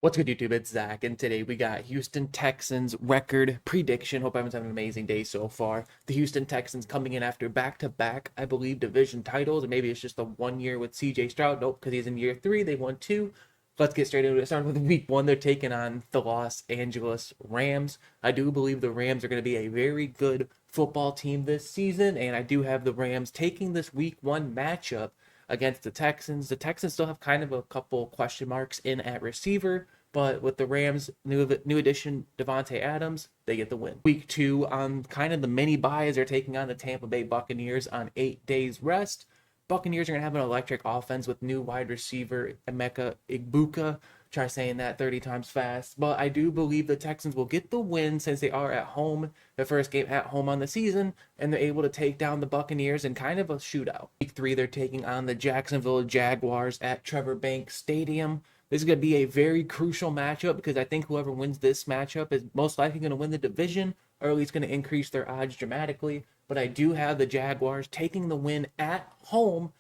What's good, YouTube? It's Zach, and today we got Houston Texans record prediction. Hope everyone's having an amazing day so far. The Houston Texans coming in after back-to-back, I believe, division titles, and maybe it's just the 1 year with CJ Stroud. Nope, because he's in year 3. They won 2. Let's get straight into it. Starting with week 1, they're taking on the Los Angeles Rams. I do believe the Rams are going to be a very good football team this season, and I do have the Rams taking this week 1 matchup against the Texans. The Texans still have kind of a couple question marks in at receiver, but with the Rams' new addition, Devontae Adams, they get the win. Week 2 on kind of the mini bye as they're taking on the Tampa Bay Buccaneers on 8 days rest. Buccaneers are going to have an electric offense with new wide receiver Emeka Egbuka. Try saying that 30 times fast. But I do believe the Texans will get the win since they are at home, their first game at home on the season, and they're able to take down the Buccaneers in kind of a shootout. Week 3, they're taking on the Jacksonville Jaguars at Trevor Banks Stadium. This is going to be a very crucial matchup because I think whoever wins this matchup is most likely going to win the division, or at least going to increase their odds dramatically. But I do have the Jaguars taking the win at home,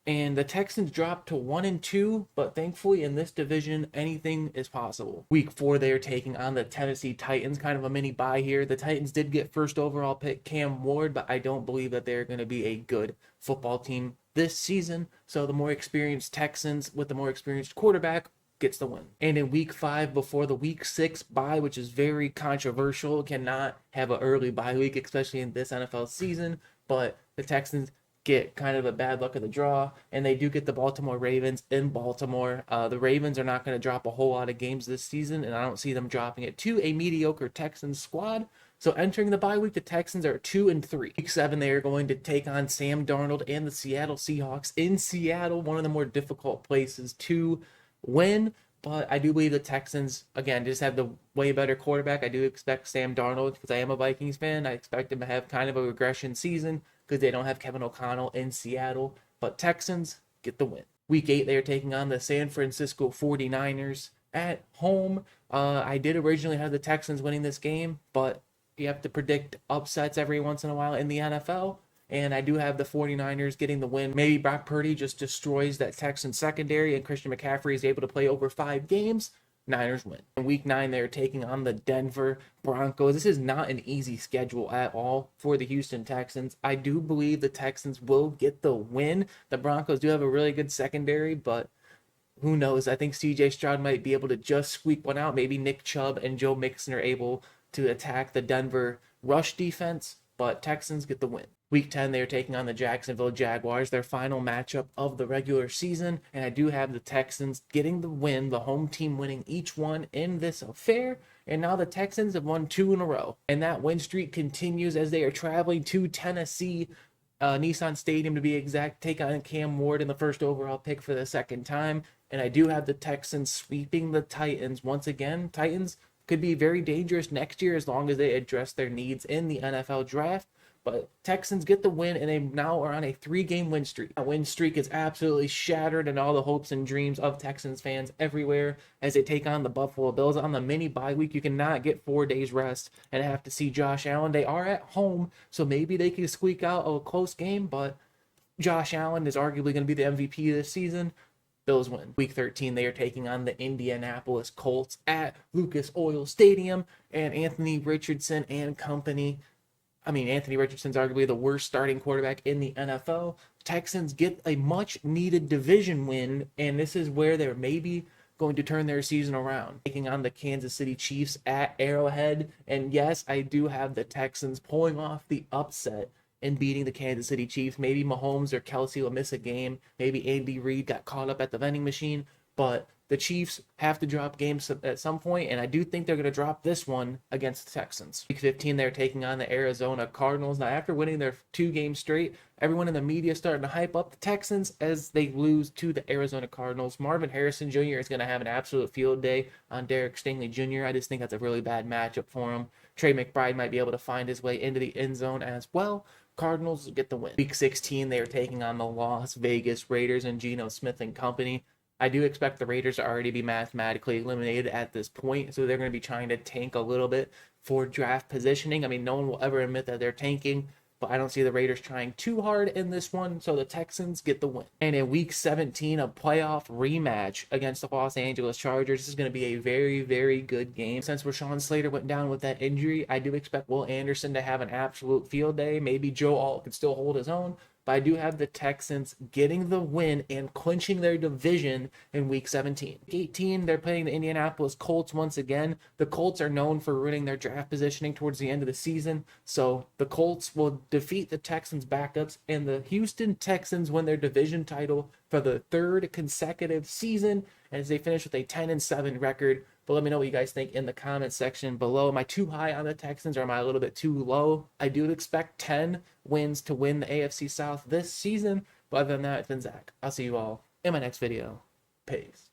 and the Texans dropped to 1-2, but thankfully in this division, anything is possible. Week 4, they are taking on the Tennessee Titans, kind of a mini bye here. The Titans did get first overall pick Cam Ward, but I don't believe that they're going to be a good football team this season. So the more experienced Texans with the more experienced quarterback gets the win. And in week 5, before the week 6 bye, which is very controversial, cannot have an early bye week, especially in this NFL season, but the Texans get kind of a bad luck of the draw, and they do get the Baltimore Ravens in Baltimore. The Ravens are not going to drop a whole lot of games this season, and I don't see them dropping it to a mediocre Texans squad. So entering the bye week, the Texans are 2-3. Week 7, they are going to take on Sam Darnold and the Seattle Seahawks in Seattle, one of the more difficult places to win. But I do believe the Texans, again, just have the way better quarterback. I do expect Sam Darnold, because I am a Vikings fan, I expect him to have kind of a regression season because they don't have Kevin O'Connell in Seattle. But Texans get the win. Week 8, they are taking on the San Francisco 49ers at home. I did originally have the Texans winning this game, but you have to predict upsets every once in a while in the NFL. And I do have the 49ers getting the win. Maybe Brock Purdy just destroys that Texans secondary and Christian McCaffrey is able to play over 5 games. Niners win. In week 9, they're taking on the Denver Broncos. This is not an easy schedule at all for the Houston Texans. I do believe the Texans will get the win. The Broncos do have a really good secondary, but who knows? I think CJ Stroud might be able to just squeak one out. Maybe Nick Chubb and Joe Mixon are able to attack the Denver rush defense, but Texans get the win. Week 10, they are taking on the Jacksonville Jaguars, their final matchup of the regular season, and I do have the Texans getting the win, the home team winning each one in this affair, and now the Texans have won 2 in a row, and that win streak continues as they are traveling to Tennessee, Nissan Stadium to be exact, take on Cam Ward in the first overall pick for the second time, and I do have the Texans sweeping the Titans once again. Titans could be very dangerous next year as long as they address their needs in the NFL draft. But Texans get the win, and they now are on a 3-game win streak. That win streak is absolutely shattered, and all the hopes and dreams of Texans fans everywhere as they take on the Buffalo Bills on the mini bye week. You cannot get 4 days rest and have to see Josh Allen. They are at home, so maybe they can squeak out a close game, but Josh Allen is arguably going to be the MVP this season. Bills win. Week 13, they are taking on the Indianapolis Colts at Lucas Oil Stadium, and Anthony Richardson and company. Anthony Richardson's arguably the worst starting quarterback in the NFL. Texans get a much-needed division win, and this is where they're maybe going to turn their season around. Taking on the Kansas City Chiefs at Arrowhead, and yes, I do have the Texans pulling off the upset and beating the Kansas City Chiefs. Maybe Mahomes or Kelsey will miss a game. Maybe Andy Reid got caught up at the vending machine, but the Chiefs have to drop games at some point, and I do think they're going to drop this one against the Texans. Week 15, they're taking on the Arizona Cardinals. Now, after winning their 2 games straight, everyone in the media is starting to hype up the Texans as they lose to the Arizona Cardinals. Marvin Harrison Jr. is going to have an absolute field day on Derek Stingley Jr. I just think that's a really bad matchup for him. Trey McBride might be able to find his way into the end zone as well. Cardinals get the win. Week 16, they are taking on the Las Vegas Raiders and Geno Smith and company. I do expect the Raiders to already be mathematically eliminated at this point, so they're going to be trying to tank a little bit for draft positioning. No one will ever admit that they're tanking, but I don't see the Raiders trying too hard in this one, so the Texans get the win. And in week 17, a playoff rematch against the Los Angeles Chargers. This is going to be a very, very good game. Since Rashawn Slater went down with that injury, I do expect Will Anderson to have an absolute field day. Maybe Joe Alt can still hold his own, but I do have the Texans getting the win and clinching their division in week 17. 18, they're playing the Indianapolis Colts once again. The Colts are known for ruining their draft positioning towards the end of the season, so the Colts will defeat the Texans backups, and the Houston Texans win their division title for the third consecutive season as they finish with a 10-7 record. But let me know what you guys think in the comments section below. Am I too high on the Texans or am I a little bit too low? I do expect 10 wins to win the AFC South this season. But other than that, it's been Zach. I'll see you all in my next video. Peace.